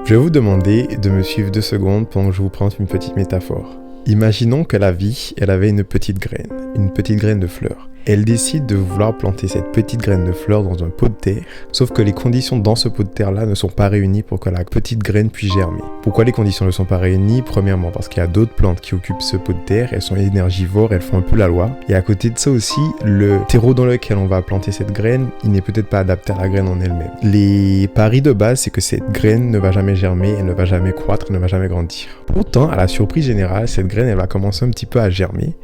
Je vais vous demander de me suivre 2 secondes pendant que je vous présente une petite métaphore. Imaginons que la vie, elle avait une petite graine de fleur. Elle décide de vouloir planter cette petite graine de fleur dans un pot de terre, sauf que les conditions dans ce pot de terre-là ne sont pas réunies pour que la petite graine puisse germer. Pourquoi les conditions ne sont pas réunies? Premièrement, parce qu'il y a d'autres plantes qui occupent ce pot de terre, elles sont énergivores, elles font un peu la loi. Et à côté de ça aussi, le terreau dans lequel on va planter cette graine, il n'est peut-être pas adapté à la graine en elle-même. Les paris de base, c'est que cette graine ne va jamais germer, elle ne va jamais croître, elle ne va jamais grandir. Pourtant, à la surprise générale, cette graine, elle va commencer un petit peu à germer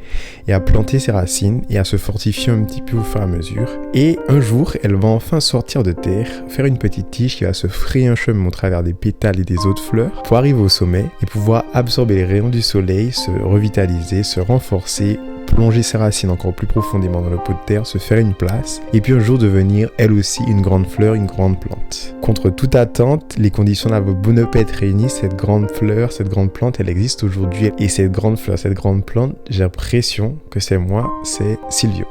et à planter ses racines et à se fortifier un petit peu au fur et à mesure. Et un jour, elle va enfin sortir de terre, faire une petite tige qui va se frayer un chemin au travers des pétales et des autres fleurs pour arriver au sommet et pouvoir absorber les rayons du soleil, se revitaliser, se renforcer, plonger ses racines encore plus profondément dans le pot de terre, se faire une place, et puis un jour devenir elle aussi une grande fleur, une grande plante. Contre toute attente, les conditions n'avaient beau ne pas être réunies, cette grande fleur, cette grande plante, elle existe aujourd'hui. Et cette grande fleur, cette grande plante, j'ai l'impression que c'est moi, c'est Silvio.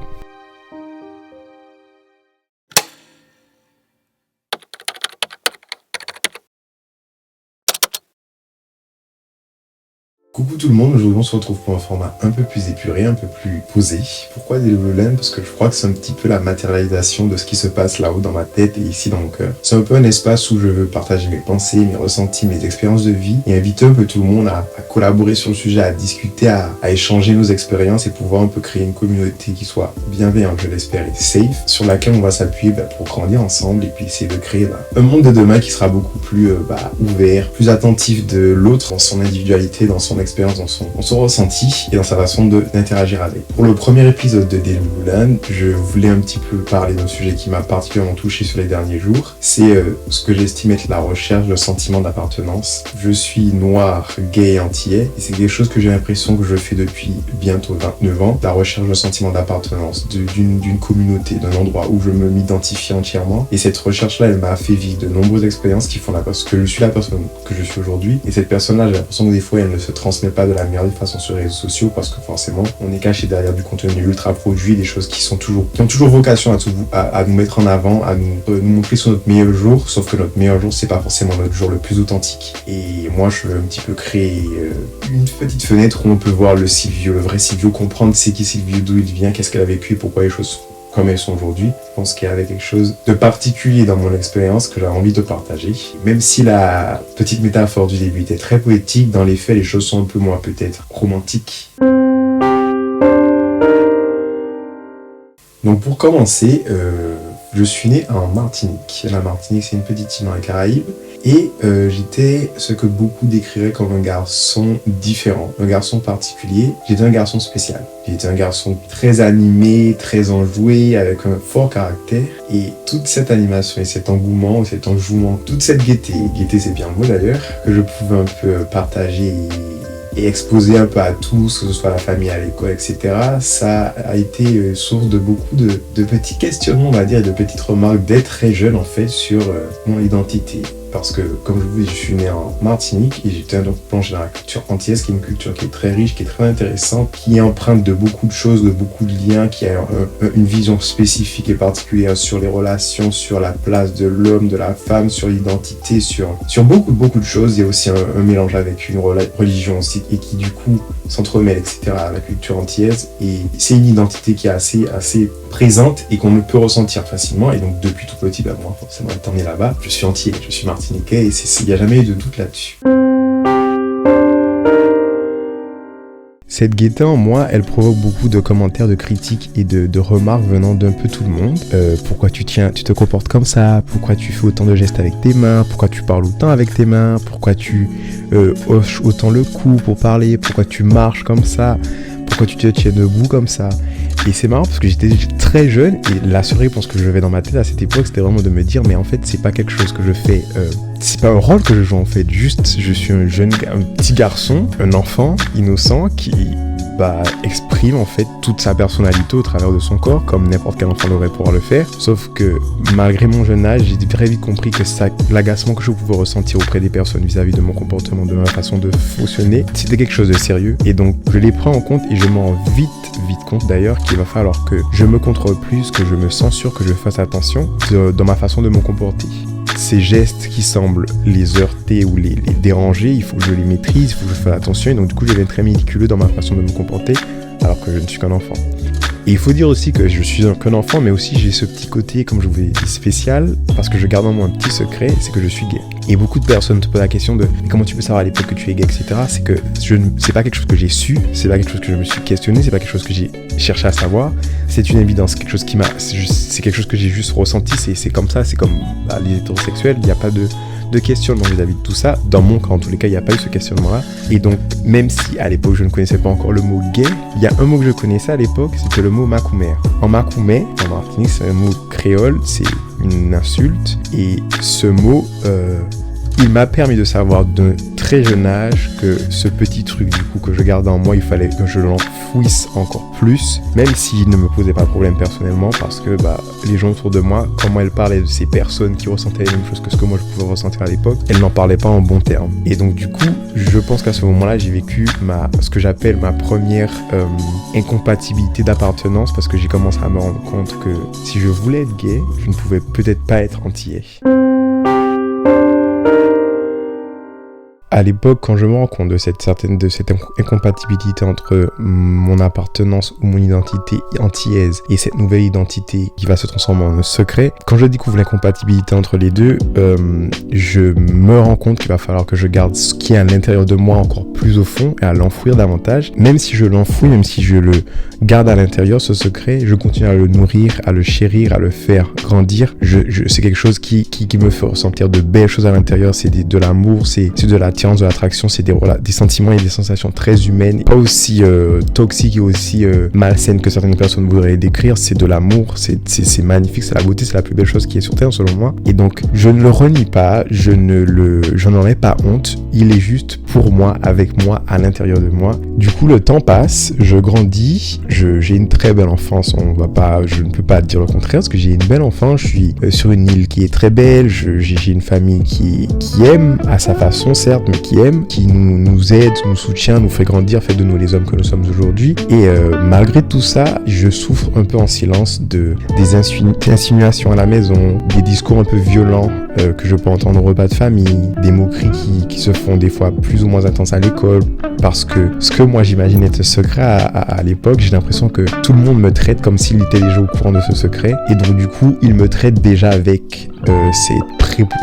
Coucou tout le monde, aujourd'hui on se retrouve pour un format un peu plus épuré, un peu plus posé. Pourquoi des Lululemon? Parce que je crois que c'est un petit peu la matérialisation de ce qui se passe là-haut dans ma tête et ici dans mon cœur. C'est un peu un espace où je veux partager mes pensées, mes ressentis, mes expériences de vie et inviter un peu tout le monde à collaborer sur le sujet, à discuter, à échanger nos expériences et pouvoir un peu créer une communauté qui soit bienveillante, je l'espère, et safe, sur laquelle on va s'appuyer pour grandir ensemble et puis essayer de créer un monde de demain qui sera beaucoup plus ouvert, plus attentif de l'autre dans son individualité, dans son expérience, dans son ressenti et dans sa façon d'interagir avec. Pour le premier épisode de Lululemon, je voulais un petit peu parler d'un sujet qui m'a particulièrement touché sur les derniers jours. C'est ce que j'estime être la recherche de sentiment d'appartenance. Je suis noir, gay et antillais et c'est quelque chose que j'ai l'impression que je fais depuis bientôt 29 ans. La recherche de sentiment d'appartenance d'une communauté, d'un endroit où je m'identifie entièrement. Et cette recherche-là, elle m'a fait vivre de nombreuses expériences qui font que je suis la personne que je suis aujourd'hui. Et cette personne-là, j'ai l'impression que des fois, elle ne se transmet pas de la meilleure des façons sur les réseaux sociaux parce que forcément on est caché derrière du contenu ultra produit, des choses qui ont toujours vocation à nous mettre en avant, à nous montrer sur notre meilleur jour, sauf que notre meilleur jour c'est pas forcément notre jour le plus authentique. Et moi je veux un petit peu créer une petite fenêtre où on peut voir le Silvio, le vrai Silvio, comprendre c'est qui Silvio, d'où il vient, qu'est-ce qu'elle a vécu et pourquoi les choses comme elles sont aujourd'hui. Je pense qu'il y avait quelque chose de particulier dans mon expérience que j'avais envie de partager. Même si la petite métaphore du début était très poétique, dans les faits, les choses sont un peu moins peut-être romantiques. Donc pour commencer, je suis né en Martinique. La Martinique, c'est une petite île dans les Caraïbes. Et j'étais ce que beaucoup décriraient comme un garçon différent, un garçon particulier. J'étais un garçon spécial. J'étais un garçon très animé, très enjoué, avec un fort caractère. Et toute cette animation et cet engouement, cet enjouement, toute cette gaieté c'est bien le mot d'ailleurs, que je pouvais un peu partager et exposer un peu à tous, que ce soit la famille, à l'école, etc. Ça a été source de beaucoup de petits questionnements, on va dire, et de petites remarques dès très jeune en fait sur mon identité. Parce que, comme je vous dis, je suis né en Martinique et j'étais donc plongé dans la culture antillaise, qui est une culture qui est très riche, qui est très intéressante, qui est empreinte de beaucoup de choses, de beaucoup de liens, qui a une vision spécifique et particulière sur les relations, sur la place de l'homme, de la femme, sur l'identité, sur beaucoup de choses. Il y a aussi un mélange avec une religion aussi et qui du coup s'entremêle, etc. à la culture antillaise. Et c'est une identité qui est assez présente et qu'on ne peut ressentir facilement. Et donc depuis tout petit, moi forcément étant né là-bas, je suis antillais, je suis martiniquais et il n'y a jamais eu de doute là-dessus. Cette gaieté en moi, elle provoque beaucoup de commentaires, de critiques et de remarques venant d'un peu tout le monde. Pourquoi tu te comportes comme ça? Pourquoi tu fais autant de gestes avec tes mains? Pourquoi tu parles autant avec tes mains? Pourquoi tu hoches autant le cou pour parler? Pourquoi tu marches comme ça? Pourquoi tu te tiens debout comme ça? Et c'est marrant parce que j'étais très jeune et la seule réponse que j'avais dans ma tête à cette époque, c'était vraiment de me dire mais en fait c'est pas quelque chose que je fais, c'est pas un rôle que je joue en fait, juste je suis un petit garçon, un enfant innocent qui exprime en fait toute sa personnalité au travers de son corps comme n'importe quel enfant devrait pouvoir le faire, sauf que malgré mon jeune âge, j'ai très vite compris que l'agacement que je pouvais ressentir auprès des personnes vis-à-vis de mon comportement, de ma façon de fonctionner, c'était quelque chose de sérieux et donc je les prends en compte et je me rends vite compte d'ailleurs qu'il va falloir que je me contrôle plus, que je me censure, que je fasse attention dans ma façon de me comporter. ces gestes qui semblent les heurter ou les déranger, il faut que je les maîtrise, il faut que je fasse attention. Et donc du coup, je deviens très méticuleux dans ma façon de me comporter, alors que je ne suis qu'un enfant. Et il faut dire aussi que je suis qu'un enfant, mais aussi j'ai ce petit côté, comme je vous l'ai dit, spécial, parce que je garde en moi un petit secret, c'est que je suis gay. Et beaucoup de personnes te posent la question de « comment tu peux savoir à l'époque que tu es gay, etc. » C'est que c'est pas quelque chose que j'ai su, c'est pas quelque chose que je me suis questionné, c'est pas quelque chose que j'ai cherché à savoir. C'est une évidence, c'est quelque chose que j'ai juste ressenti, c'est comme ça, c'est comme les hétérosexuels, il n'y a pas de questionnement vis-à-vis de tout ça. Dans mon cas, en tous les cas, il n'y a pas eu ce questionnement-là. Et donc, même si à l'époque, je ne connaissais pas encore le mot gay, il y a un mot que je connaissais à l'époque, c'était le mot macoumère. En macoumé, en Martinique, c'est un mot créole, c'est une insulte. Et ce mot, il m'a permis de savoir d'un très jeune âge que ce petit truc du coup que je gardais en moi, il fallait que je l'enfouisse encore plus, même s'il ne me posait pas de problème personnellement, parce que les gens autour de moi, comment elles parlaient de ces personnes qui ressentaient les mêmes choses que ce que moi je pouvais ressentir à l'époque, elles n'en parlaient pas en bons termes. Et donc du coup, je pense qu'à ce moment-là, j'ai vécu ce que j'appelle ma première incompatibilité d'appartenance, parce que j'ai commencé à me rendre compte que si je voulais être gay, je ne pouvais peut-être pas être antillais. À l'époque, quand je me rends compte de cette incompatibilité entre mon appartenance ou mon identité antillaise et cette nouvelle identité qui va se transformer en un secret, quand je découvre l'incompatibilité entre les deux, je me rends compte qu'il va falloir que je garde ce qui est à l'intérieur de moi encore plus au fond et à l'enfouir davantage. Même si je l'enfouis, même si je le garde à l'intérieur, ce secret, je continue à le nourrir, à le chérir, à le faire grandir. C'est quelque chose qui me fait ressentir de belles choses à l'intérieur. C'est de l'amour, c'est de l'attirance, de l'attraction, c'est des sentiments et des sensations très humaines, pas aussi toxiques et aussi malsaines que certaines personnes voudraient les décrire. C'est de l'amour, c'est magnifique, c'est la beauté, c'est la plus belle chose qui est sur Terre selon moi. Et donc, je ne le renie pas, j'en aurais pas honte. Il est juste pour moi, avec moi, à l'intérieur de moi. Du coup, le temps passe, je grandis, j'ai une très belle enfance, je ne peux pas dire le contraire, parce que j'ai une belle enfance, je suis sur une île qui est très belle, j'ai une famille qui aime à sa façon, certes, mais qui aime, qui nous aide, nous soutient, nous fait grandir, fait de nous les hommes que nous sommes aujourd'hui. Et malgré tout ça, je souffre un peu en silence des insinuations à la maison, des discours un peu violents que je peux entendre au repas de famille, des moqueries qui se font des fois plus ou moins intenses à l'école, parce que ce que moi j'imagine être un secret à l'époque, j'ai l'impression que tout le monde me traite comme s'il était déjà au courant de ce secret, et donc du coup il me traite déjà avec ces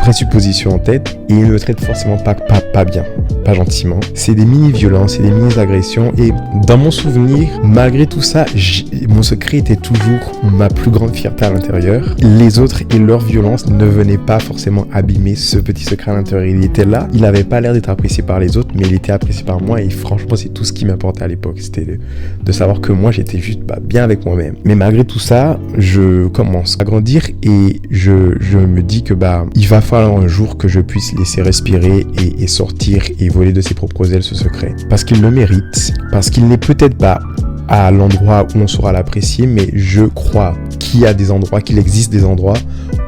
présuppositions en tête, et il me traite forcément pas bien, pas gentiment. C'est des mini-violences, c'est des mini-agressions, et dans mon souvenir, malgré tout ça, mon secret était toujours ma plus grande fierté à l'intérieur. Les autres et leur violence ne venaient pas forcément abîmer ce petit secret à l'intérieur. Il était là, il n'avait pas l'air d'être apprécié par les autres, mais il était apprécié par moi, et franchement c'est tout ce qui m'importait à l'époque, c'était de savoir que moi j'étais juste bien avec moi-même. Mais malgré tout ça, je commence à grandir, et je me dis que il va falloir un jour que je puisse laisser respirer et sortir et voler de ses propres ailes ce secret, parce qu'il le mérite, parce qu'il n'est peut-être pas à l'endroit où on saura l'apprécier, mais je crois qu'il existe des endroits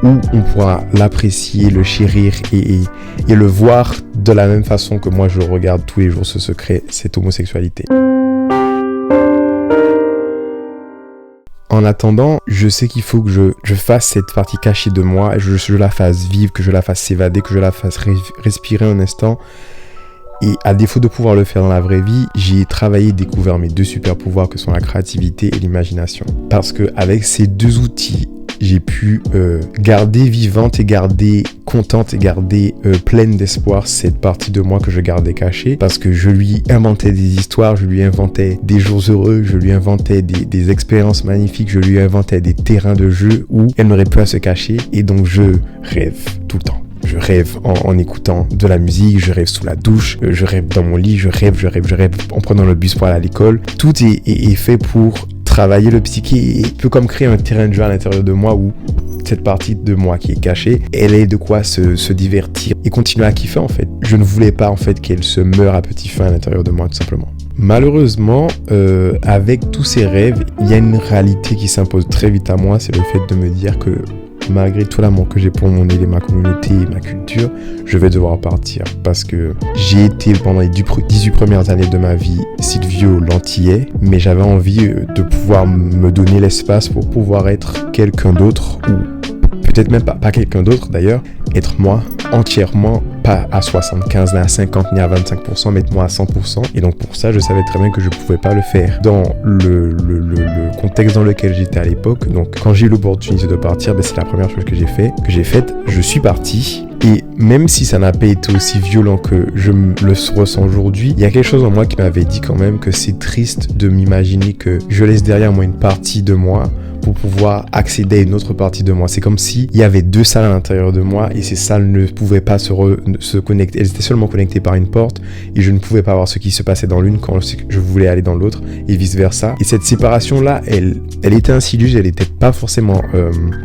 où on pourra l'apprécier, le chérir et le voir de la même façon que moi je regarde tous les jours ce secret, cette homosexualité. En attendant, je sais qu'il faut que je fasse cette partie cachée de moi, je la fasse vivre, que je la fasse s'évader, que je la fasse respirer un instant. Et à défaut de pouvoir le faire dans la vraie vie, j'ai travaillé et découvert mes deux super pouvoirs que sont la créativité et l'imagination. Parce que avec ces deux outils, j'ai pu garder vivante et garder contente et garder pleine d'espoir cette partie de moi que je gardais cachée, parce que je lui inventais des histoires, je lui inventais des jours heureux, je lui inventais des expériences magnifiques, je lui inventais des terrains de jeu où elle n'aurait plus à se cacher, et donc je rêve tout le temps. Je rêve en écoutant de la musique, je rêve sous la douche, je rêve dans mon lit, je rêve en prenant le bus pour aller à l'école. Tout est fait pour travailler le psyché, et un peu comme créer un terrain de jeu à l'intérieur de moi où cette partie de moi qui est cachée, elle est de quoi se divertir et continuer à kiffer en fait. Je ne voulais pas en fait qu'elle se meure à petit feu à l'intérieur de moi tout simplement. Malheureusement, avec tous ces rêves, il y a une réalité qui s'impose très vite à moi, c'est le fait de me dire que malgré tout l'amour que j'ai pour mon île et ma communauté et ma culture, je vais devoir partir, parce que j'ai été pendant les 18 premières années de ma vie Silvio l'antillais, mais j'avais envie de pouvoir me donner l'espace pour pouvoir être quelqu'un d'autre, ou peut-être même pas quelqu'un d'autre d'ailleurs, être moi entièrement, pas à 75, ni à 50, ni à 25%, mais être moi à 100%. Et donc pour ça, je savais très bien que je pouvais pas le faire dans le contexte dans lequel j'étais à l'époque. Donc quand j'ai eu l'opportunité de partir, c'est la première chose que j'ai faite. Je suis parti. Et même si ça n'a pas été aussi violent que je le ressens aujourd'hui, il y a quelque chose en moi qui m'avait dit quand même que c'est triste de m'imaginer que je laisse derrière moi une partie de moi pour pouvoir accéder à une autre partie de moi. C'est comme s'il y avait deux salles à l'intérieur de moi et ces salles ne pouvaient pas se connecter. Elles étaient seulement connectées par une porte et je ne pouvais pas voir ce qui se passait dans l'une quand je voulais aller dans l'autre et vice versa. Et cette séparation-là, elle était insidieuse, elle n'était pas forcément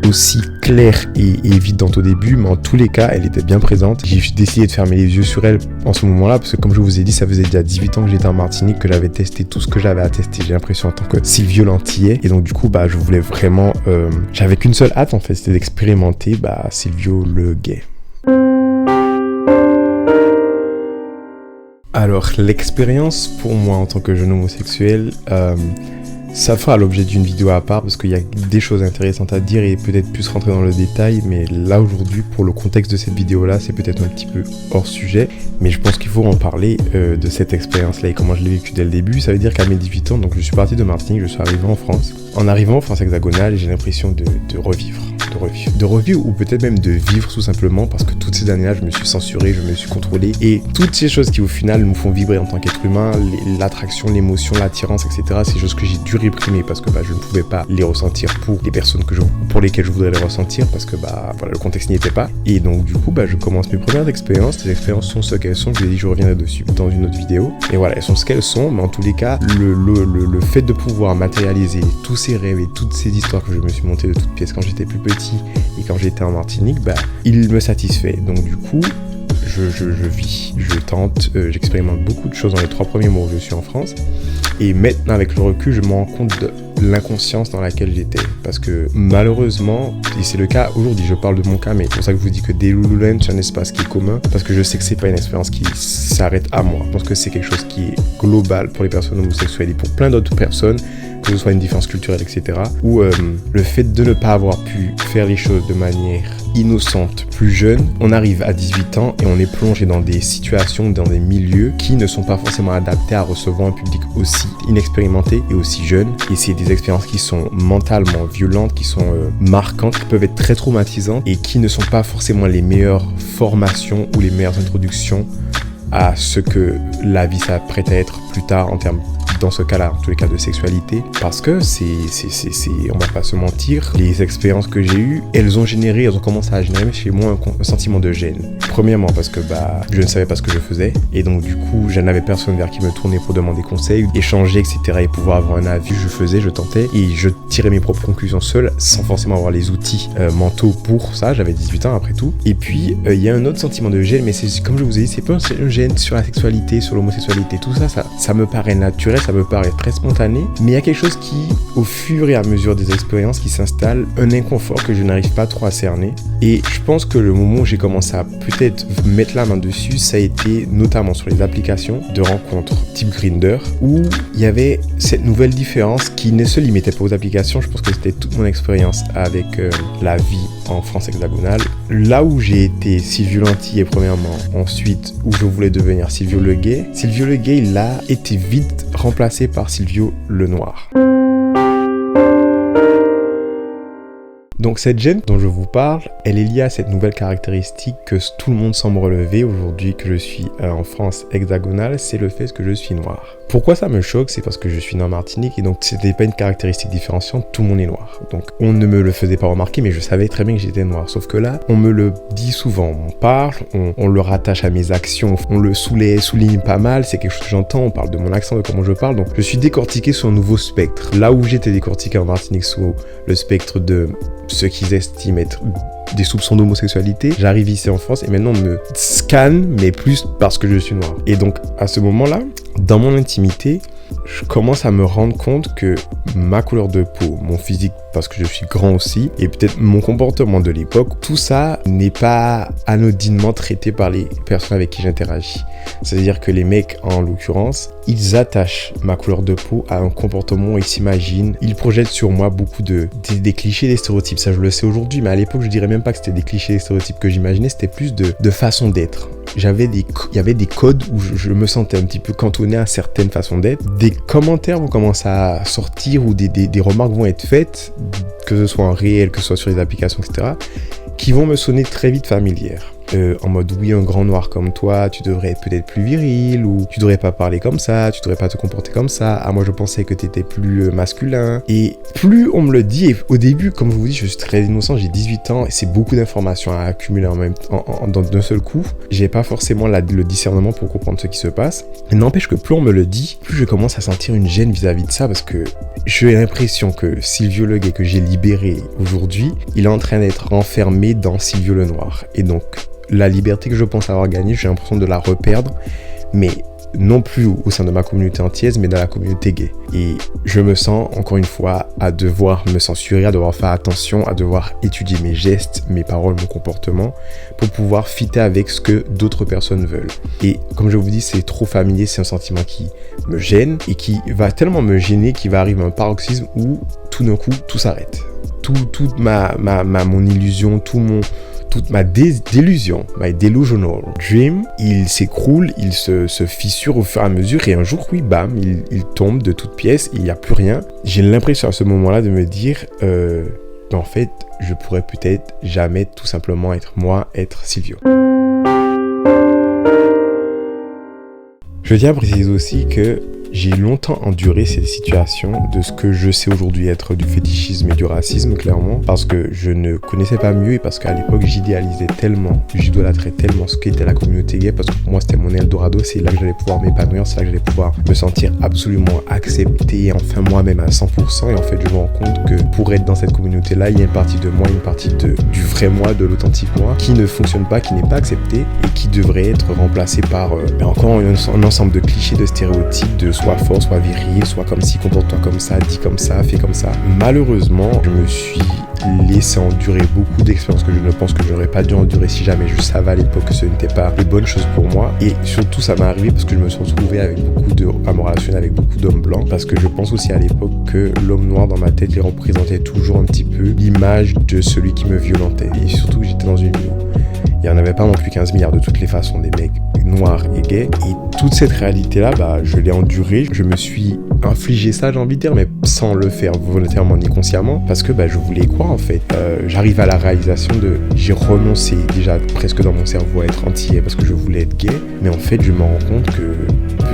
aussi claire et évidente au début, mais en tous les cas, elle était bien présente. J'ai décidé de fermer les yeux sur elle en ce moment-là parce que comme je vous ai dit, ça faisait déjà 18 ans que j'étais en Martinique, que j'avais testé tout ce que j'avais à tester, j'ai l'impression, en tant que Silvio Lantillais. Et donc du coup, je voulais vraiment, j'avais qu'une seule hâte en fait, c'était d'expérimenter Silvio le gay. Alors l'expérience pour moi en tant que jeune homosexuel, ça fera l'objet d'une vidéo à part parce qu'il y a des choses intéressantes à dire et peut-être plus rentrer dans le détail, mais là aujourd'hui pour le contexte de cette vidéo là c'est peut-être un petit peu hors sujet, mais je pense qu'il faut en parler de cette expérience là et comment je l'ai vécu dès le début. Ça veut dire qu'à mes 18 ans, donc je suis parti de Martinique, je suis arrivé en France. En arrivant en France hexagonale, j'ai l'impression de revivre ou peut-être même de vivre tout simplement parce que toutes ces années-là, je me suis censuré, je me suis contrôlé et toutes ces choses qui au final nous font vibrer en tant qu'être humain, l'attraction, l'émotion, l'attirance, etc. C'est des choses que j'ai dû réprimer parce que je ne pouvais pas les ressentir pour les personnes pour lesquelles je voudrais les ressentir parce que le contexte n'y était pas. Et donc du coup, je commence mes premières expériences. Les expériences sont ce qu'elles sont. Je vous ai dit, je reviendrai dessus dans une autre vidéo. Et voilà, elles sont ce qu'elles sont, mais en tous les cas, le fait de pouvoir matérialiser tous ces rêves et toutes ces histoires que je me suis monté de toutes pièces quand j'étais plus petit et quand j'étais en Martinique, il me satisfait. Donc du coup, je vis, je tente, j'expérimente beaucoup de choses dans les 3 premiers mois où je suis en France. Et maintenant, avec le recul, je me rends compte de l'inconscience dans laquelle j'étais. Parce que malheureusement, et c'est le cas aujourd'hui, je parle de mon cas, mais c'est pour ça que je vous dis que Delululand, c'est un espace qui est commun. Parce que je sais que c'est pas une expérience qui s'arrête à moi. Je pense que c'est quelque chose qui est global pour les personnes homosexuelles et pour plein d'autres personnes, que ce soit une différence culturelle, etc. Où le fait de ne pas avoir pu faire les choses de manière innocente, plus jeune, on arrive à 18 ans et on est plongé dans des situations, dans des milieux qui ne sont pas forcément adaptés à recevoir un public aussi inexpérimenté et aussi jeune. Et c'est des expériences qui sont mentalement violentes, qui sont marquantes, qui peuvent être très traumatisantes et qui ne sont pas forcément les meilleures formations ou les meilleures introductions à ce que la vie s'apprête à être plus tard en termes, dans ce cas-là, en tous les cas de sexualité, parce que on va pas se mentir, les expériences que j'ai eues, elles ont commencé à générer chez moi un sentiment de gêne. Premièrement parce que je ne savais pas ce que je faisais, et donc du coup, je n'avais personne vers qui me tourner pour demander conseil, échanger, etc., et pouvoir avoir un avis. Je tentais, et je tirais mes propres conclusions seul, sans forcément avoir les outils mentaux pour ça. J'avais 18 ans après tout. Et puis, il y a un autre sentiment de gêne, mais c'est comme je vous ai dit, c'est pas un gêne sur la sexualité, sur l'homosexualité, tout ça, ça me paraît naturel, ça me paraît très spontané, mais il y a quelque chose qui, au fur et à mesure des expériences, qui s'installe, un inconfort que je n'arrive pas trop à cerner. Et je pense que le moment où j'ai commencé à peut-être mettre la main dessus, ça a été notamment sur les applications de rencontres type Grindr, où il y avait cette nouvelle différence qui ne se limitait pas aux applications. Je pense que c'était toute mon expérience avec la vie en France hexagonale. Là où j'ai été Silvio Lantillais premièrement, ensuite où je voulais devenir Silvio le gay, il a été vite remplacé par Silvio le noir. Donc cette gêne dont je vous parle, elle est liée à cette nouvelle caractéristique que tout le monde semble relever aujourd'hui que je suis en France hexagonale, c'est le fait que je suis noir. Pourquoi ça me choque? C'est parce que je suis né en Martinique et donc c'était pas une caractéristique différenciante, tout le monde est noir. Donc on ne me le faisait pas remarquer, mais je savais très bien que j'étais noir. Sauf que là, on me le dit souvent, on parle, on le rattache à mes actions, on le souligne pas mal, c'est quelque chose que j'entends, on parle de mon accent, de comment je parle, donc je suis décortiqué sur un nouveau spectre. Là où j'étais décortiqué en Martinique sous le spectre de ce qu'ils estiment être des soupçons d'homosexualité, j'arrive ici en France et maintenant on me scanne, mais plus parce que je suis noir. Et donc à ce moment-là, dans mon intimité, je commence à me rendre compte que ma couleur de peau, mon physique, parce que je suis grand aussi, et peut-être mon comportement de l'époque, tout ça n'est pas anodinement traité par les personnes avec qui j'interagis. C'est-à-dire que les mecs, en l'occurrence, ils attachent ma couleur de peau à un comportement, ils s'imaginent, ils projettent sur moi beaucoup des clichés, des stéréotypes. Ça, je le sais aujourd'hui, mais à l'époque, je dirais même pas que c'était des clichés, des stéréotypes que j'imaginais, c'était plus de façon d'être. Il y avait des codes où je me sentais un petit peu cantonné à certaines façons d'être. Des commentaires vont commencer à sortir ou des remarques vont être faites, que ce soit en réel, que ce soit sur les applications, etc., qui vont me sonner très vite familières. En mode oui, un grand noir comme toi, tu devrais être peut-être plus viril, ou tu devrais pas parler comme ça, tu devrais pas te comporter comme ça. Ah, moi je pensais que t'étais plus masculin. Et plus on me le dit, et au début, comme je vous dis, je suis très innocent, j'ai 18 ans et c'est beaucoup d'informations à accumuler en même temps, d'un seul coup. J'ai pas forcément le discernement pour comprendre ce qui se passe. Mais n'empêche que plus on me le dit, plus je commence à sentir une gêne vis-à-vis de ça, parce que j'ai l'impression que Silvio le gay que j'ai libéré aujourd'hui, il est en train d'être renfermé dans Silvio le noir. Et donc, la liberté que je pense avoir gagnée, j'ai l'impression de la reperdre, mais non plus au sein de ma communauté antillaise, mais dans la communauté gay. Et je me sens, encore une fois, à devoir me censurer, à devoir faire attention, à devoir étudier mes gestes, mes paroles, mon comportement, pour pouvoir fitter avec ce que d'autres personnes veulent. Et comme je vous dis, c'est trop familier, c'est un sentiment qui me gêne, et qui va tellement me gêner qu'il va arriver un paroxysme où, tout d'un coup, tout s'arrête. Toute mon illusion, toute ma délusion, my delusional dream, il s'écroule, il se fissure au fur et à mesure, et un jour, oui, bam, il tombe de toutes pièces, il n'y a plus rien. J'ai l'impression à ce moment-là de me dire, en fait, je pourrais peut-être jamais tout simplement être moi, être Silvio. Je tiens à préciser aussi que j'ai longtemps enduré ces situations de ce que je sais aujourd'hui être du fétichisme et du racisme, clairement, parce que je ne connaissais pas mieux et parce qu'à l'époque, j'idéalisais tellement, j'idolâtrais tellement ce qu'était la communauté gay, parce que pour moi, c'était mon Eldorado, c'est là que j'allais pouvoir m'épanouir, c'est là que j'allais pouvoir me sentir absolument accepté, enfin moi-même à 100%, et en fait, je me rends compte que pour être dans cette communauté-là, il y a une partie de moi, une partie du vrai moi, de l'authentique moi, qui ne fonctionne pas, qui n'est pas accepté, et qui devrait être remplacé par encore un ensemble de clichés, de stéréotypes, de soit fort, soit viril, soit comme ci, comporte-toi comme ça, dis comme ça, fais comme ça. Malheureusement, je me suis laissé endurer beaucoup d'expériences que je ne pense que je n'aurais pas dû endurer si jamais je savais à l'époque que ce n'était pas les bonnes choses pour moi. Et surtout, ça m'est arrivé parce que je me suis retrouvé à me relationner avec beaucoup d'hommes blancs, parce que je pense aussi à l'époque que l'homme noir dans ma tête, il représentait toujours un petit peu l'image de celui qui me violentait. Et surtout, j'étais dans une vie où il n'y en avait pas non plus 15 milliards de toutes les façons, des mecs noirs et gays. Et toute cette réalité-là, je l'ai endurée. Je me suis infligé ça, j'ai envie de dire, mais sans le faire volontairement ni consciemment, parce que je voulais croire en fait. J'arrive à la réalisation j'ai renoncé déjà presque dans mon cerveau à être antillais parce que je voulais être gay, mais en fait je me rends compte que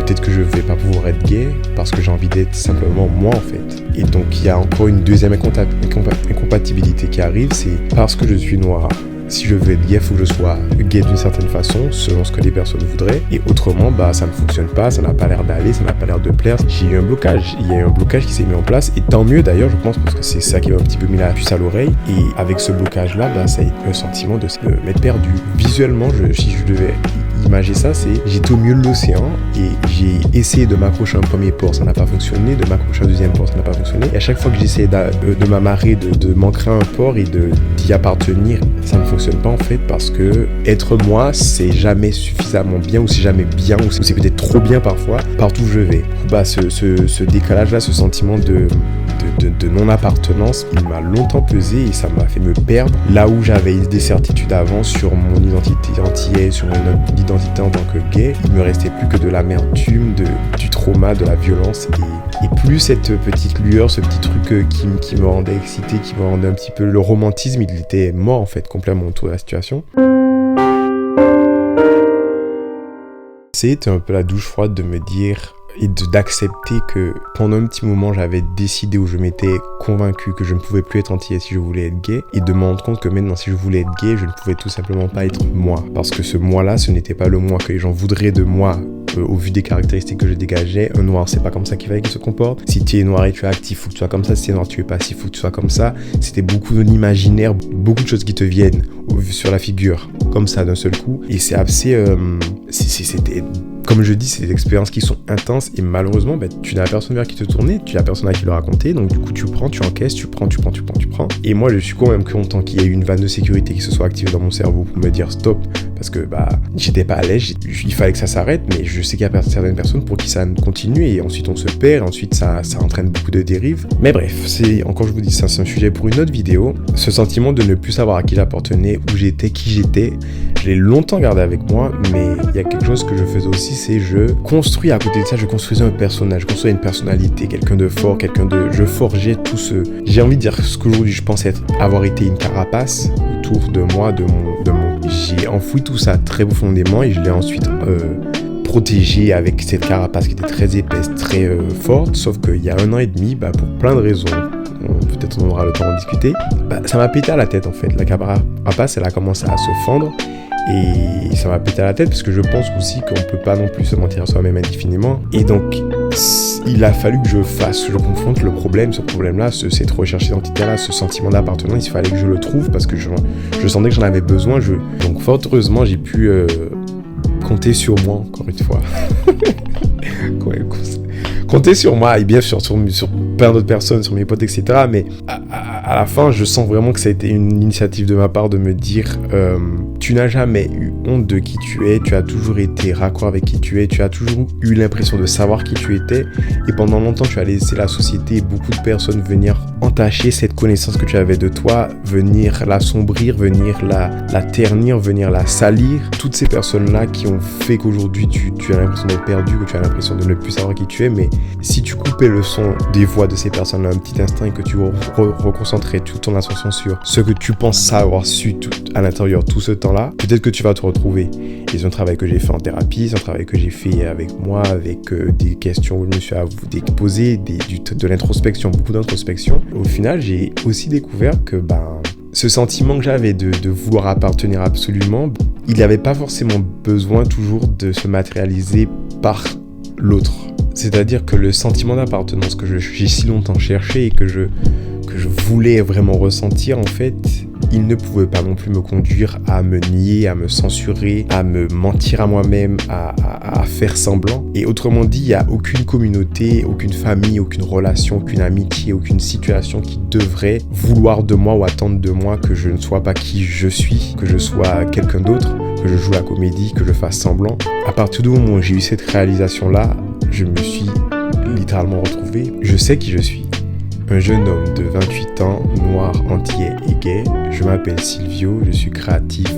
peut-être que je vais pas pouvoir être gay parce que j'ai envie d'être simplement moi en fait. Et donc il y a encore une deuxième incompatibilité qui arrive, c'est parce que je suis noir. Si je veux être gay, il faut que je sois gay d'une certaine façon, selon ce que les personnes voudraient. Et autrement, ça ne fonctionne pas, ça n'a pas l'air d'aller, ça n'a pas l'air de plaire. J'ai eu un blocage. Il y a eu un blocage qui s'est mis en place. Et tant mieux d'ailleurs, je pense, parce que c'est ça qui m'a un petit peu mis la puce à l'oreille. Et avec ce blocage-là, ça a été un sentiment de m'être perdu. Visuellement, si je devais imager ça, j'étais au milieu de l'océan et j'ai essayé de m'accrocher à un premier port, ça n'a pas fonctionné, de m'accrocher à un deuxième port, ça n'a pas fonctionné. Et à chaque fois que j'essayais de m'amarrer, de m'ancrer à un port et d'y appartenir, ça ne fonctionne pas en fait, parce que être moi, c'est jamais suffisamment bien, ou c'est jamais bien, ou c'est peut-être trop bien parfois, partout où je vais. Ce décalage-là, ce sentiment de non-appartenance, il m'a longtemps pesé et ça m'a fait me perdre là où j'avais des certitudes avant sur mon identité antillaise, sur mon identité en tant que gay. Il me restait plus que de l'amertume, du trauma, de la violence, et plus cette petite lueur, ce petit truc qui me rendait excité, qui me rendait un petit peu le romantisme, il était mort en fait complètement autour de la situation. C'était un peu la douche froide de me dire et d'accepter que pendant un petit moment j'avais décidé, ou je m'étais convaincu que je ne pouvais plus être antillais si je voulais être gay, et de me rendre compte que maintenant si je voulais être gay, je ne pouvais tout simplement pas être moi, parce que ce moi-là, ce n'était pas le moi que les gens voudraient de moi. Au vu des caractéristiques que je dégageais, un noir, c'est pas comme ça qu'il fallait qu'il se comporte. Si tu es noir et tu es actif, faut que tu sois comme ça. Si tu es noir, tu es passif, faut que tu sois comme ça. C'était beaucoup d'imaginaire, beaucoup de choses qui te viennent sur la figure, comme ça d'un seul coup. Et c'est assez, c'était comme je dis, c'est des expériences qui sont intenses et malheureusement, tu n'as personne vers qui te tourner, tu n'as personne à qui le raconter, donc du coup tu prends, tu encaisses, tu prends. Et moi je suis quand même content qu'il y ait eu une vanne de sécurité qui se soit activée dans mon cerveau pour me dire stop, parce que j'étais pas à l'aise, il fallait que ça s'arrête, mais je sais qu'il y a certaines personnes pour qui ça continue et ensuite on se perd, et ensuite ça entraîne beaucoup de dérives. Mais bref, encore je vous dis, ça c'est un sujet pour une autre vidéo. Ce sentiment de ne plus savoir à qui j'appartenais, où j'étais, qui j'étais, je l'ai longtemps gardé avec moi, mais il y a quelque chose que je faisais aussi, c'est je construis à côté de ça, je construisais un personnage, je construisais une personnalité, quelqu'un de fort, je forgeais tout ce, j'ai envie de dire ce qu'aujourd'hui je pense avoir été une carapace autour de moi, j'ai enfoui tout ça très profondément et je l'ai ensuite protégé avec cette carapace qui était très épaisse, très forte, sauf qu'il y a 1 an et demi, pour plein de raisons, peut-être on aura le temps d'en discuter, ça m'a pété à la tête en fait, la carapace elle a commencé à se fendre. Et ça m'a pété à la tête parce que je pense aussi qu'on peut pas non plus se mentir à soi-même indéfiniment. Et donc, il a fallu que je confronte le problème, ce problème-là, cette recherche identitaire-là, ce sentiment d'appartenance. Il fallait que je le trouve parce que je sentais que j'en avais besoin. Donc, fort heureusement, j'ai pu compter sur moi, encore une fois. Compter sur moi et bien sûr sur plein d'autres personnes, sur mes potes, etc. Mais à la fin, je sens vraiment que ça a été une initiative de ma part de me dire tu n'as jamais eu honte de qui tu es, tu as toujours été raccord avec qui tu es, tu as toujours eu l'impression de savoir qui tu étais et pendant longtemps, tu as laissé la société et beaucoup de personnes venir entacher cette connaissance que tu avais de toi, venir l'assombrir, venir la ternir, venir la salir. Toutes ces personnes-là qui ont fait qu'aujourd'hui, tu as l'impression d'être perdu, que tu as l'impression de ne plus savoir qui tu es, mais si tu coupais le son des voix de ces personnes-là un petit instant et que tu reconcentrais toute ton attention sur ce que tu penses savoir su à l'intérieur tout ce temps-là, peut-être que tu vas te retrouver. Et c'est un travail que j'ai fait en thérapie, c'est un travail que j'ai fait avec moi, avec des questions où je me suis posé, de l'introspection, beaucoup d'introspection. Au final, j'ai aussi découvert que ce sentiment que j'avais de vouloir appartenir absolument, il n'y avait pas forcément besoin toujours de se matérialiser par l'autre. C'est-à-dire que le sentiment d'appartenance que j'ai si longtemps cherché et que je voulais vraiment ressentir, en fait, il ne pouvait pas non plus me conduire à me nier, à me censurer, à me mentir à moi-même, à faire semblant. Et autrement dit, il n'y a aucune communauté, aucune famille, aucune relation, aucune amitié, aucune situation qui devrait vouloir de moi ou attendre de moi que je ne sois pas qui je suis, que je sois quelqu'un d'autre, que je joue la comédie, que je fasse semblant. À partir du moment où j'ai eu cette réalisation-là, je me suis littéralement retrouvé. Je sais qui je suis. Un jeune homme de 28 ans, noir, antillais et gay. Je m'appelle Silvio, je suis créatif,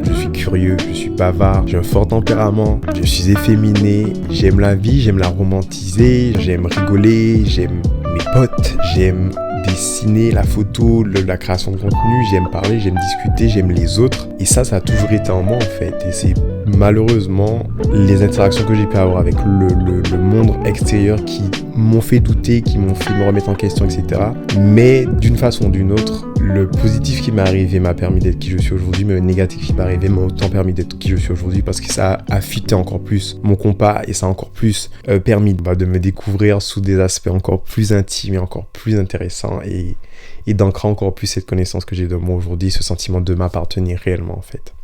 je suis curieux, je suis bavard, j'ai un fort tempérament, je suis efféminé, j'aime la vie, j'aime la romantiser, j'aime rigoler, j'aime mes potes, j'aime dessiner, la photo, la création de contenu, j'aime parler, j'aime discuter, j'aime les autres. Et ça a toujours été en moi en fait. Et c'est malheureusement les interactions que j'ai pu avoir avec le monde extérieur qui m'ont fait douter, qui m'ont fait me remettre en question, etc. Mais d'une façon ou d'une autre, le positif qui m'est arrivé m'a permis d'être qui je suis aujourd'hui, mais le négatif qui m'est arrivé m'a autant permis d'être qui je suis aujourd'hui parce que ça a affûté encore plus mon compas et ça a encore plus permis de me découvrir sous des aspects encore plus intimes et encore plus intéressants et d'ancrer encore plus cette connaissance que j'ai de moi aujourd'hui, ce sentiment de m'appartenir réellement en fait.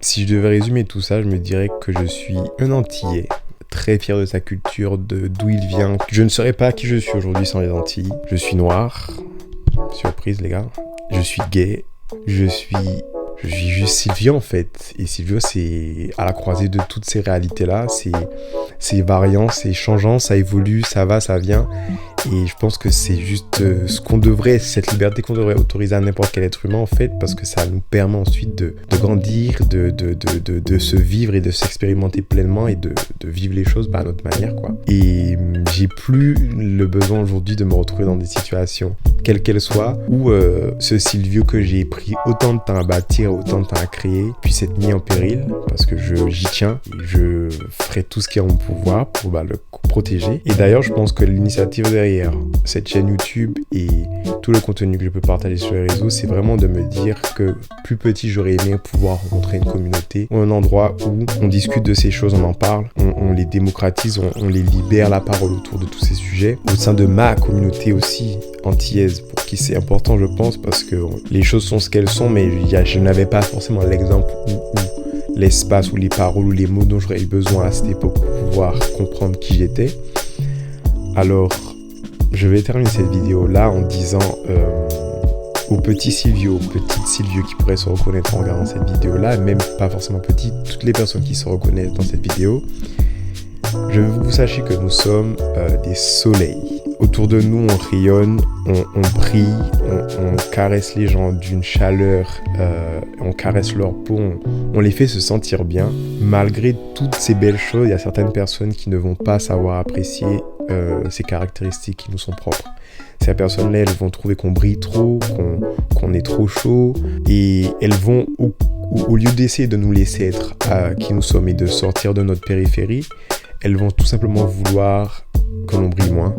Si je devais résumer tout ça, je me dirais que je suis un Antillais, très fier de sa culture, d'où il vient. Je ne serais pas qui je suis aujourd'hui sans les Antilles. Je suis noir, surprise les gars. Je suis gay, je suis juste Silvio en fait. Et Silvio, c'est à la croisée de toutes ces réalités-là. C'est variant, c'est changeant, ça évolue, ça va, ça vient. Et je pense que c'est juste cette liberté qu'on devrait autoriser à n'importe quel être humain en fait, parce que ça nous permet ensuite de grandir, de se vivre et de s'expérimenter pleinement et de vivre les choses à notre manière quoi. Et j'ai plus le besoin aujourd'hui de me retrouver dans des situations, quelles qu'elles soient, où ce Silvio que j'ai pris autant de temps à bâtir, autant de temps à créer, puisse être mis en péril, parce que j'y tiens et je ferai tout ce qui est en mon pouvoir pour le protéger. Et d'ailleurs, je pense que l'initiative derrière cette chaîne YouTube et tout le contenu que je peux partager sur les réseaux, c'est vraiment de me dire que plus petit, j'aurais aimé pouvoir rencontrer une communauté ou un endroit où on discute de ces choses, on en parle, on les démocratise, on les libère la parole autour de tous ces sujets. Au sein de ma communauté aussi, antillaise, pour qui c'est important, je pense, parce que les choses sont ce qu'elles sont, mais je n'avais pas forcément l'exemple où l'espace ou les paroles ou les mots dont j'aurais eu besoin à cette époque pour pouvoir comprendre qui j'étais. Alors, je vais terminer cette vidéo-là en disant au petit Silvio, petite Silvio qui pourrait se reconnaître en regardant cette vidéo-là, même pas forcément petit, toutes les personnes qui se reconnaissent dans cette vidéo, je veux que vous sachiez que nous sommes des soleils. Autour de nous, on rayonne, on brille, on caresse les gens d'une chaleur, on caresse leur peau, on les fait se sentir bien. Malgré toutes ces belles choses, il y a certaines personnes qui ne vont pas savoir apprécier ces caractéristiques qui nous sont propres. Ces personnes-là, elles vont trouver qu'on brille trop, qu'on est trop chaud, et elles vont, au lieu d'essayer de nous laisser être qui nous sommes et de sortir de notre périphérie, elles vont tout simplement vouloir que l'on brille moins,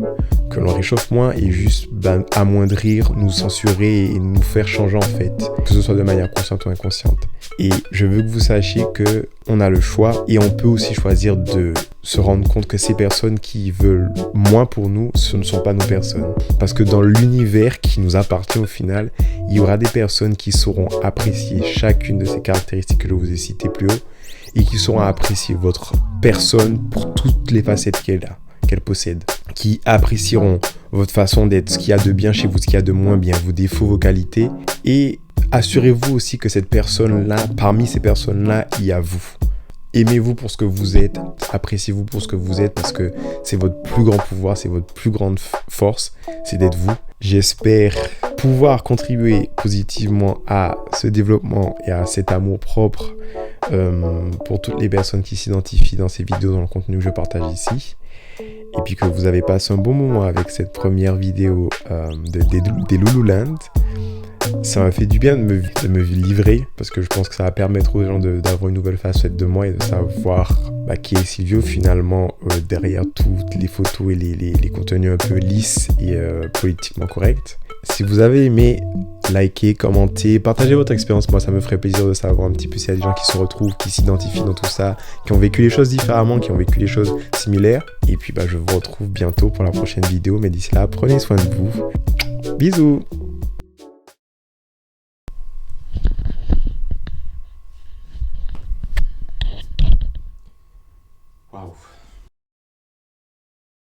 que l'on réchauffe moins et juste amoindrir, nous censurer et nous faire changer en fait, que ce soit de manière consciente ou inconsciente. Et je veux que vous sachiez que on a le choix et on peut aussi choisir de se rendre compte que ces personnes qui veulent moins pour nous, ce ne sont pas nos personnes. Parce que dans l'univers qui nous appartient au final, il y aura des personnes qui sauront apprécier chacune de ces caractéristiques que je vous ai citées plus haut et qui sauront apprécier votre personne pour toutes les facettes qu'elle possède, qui apprécieront votre façon d'être, ce qu'il y a de bien chez vous, ce qu'il y a de moins bien, vos défauts, vos qualités, et assurez-vous aussi que cette personne-là, parmi ces personnes-là, il y a vous. Aimez-vous pour ce que vous êtes, appréciez-vous pour ce que vous êtes, parce que c'est votre plus grand pouvoir, c'est votre plus grande force, c'est d'être vous. J'espère pouvoir contribuer positivement à ce développement et à cet amour propre pour toutes les personnes qui s'identifient dans ces vidéos, dans le contenu que je partage ici. Et puis que vous avez passé un bon moment avec cette première vidéo des Lululand. Ça m'a fait du bien de me livrer, parce que je pense que ça va permettre aux gens d'avoir une nouvelle facette de moi et de savoir qui est Silvio finalement derrière toutes les photos et les contenus un peu lisses et politiquement corrects. Si vous avez aimé, likez, commentez, partagez votre expérience. Moi, ça me ferait plaisir de savoir un petit peu s'il y a des gens qui se retrouvent, qui s'identifient dans tout ça, qui ont vécu les choses différemment, qui ont vécu les choses similaires. Et puis, je vous retrouve bientôt pour la prochaine vidéo. Mais d'ici là, prenez soin de vous. Bisous! Waouh!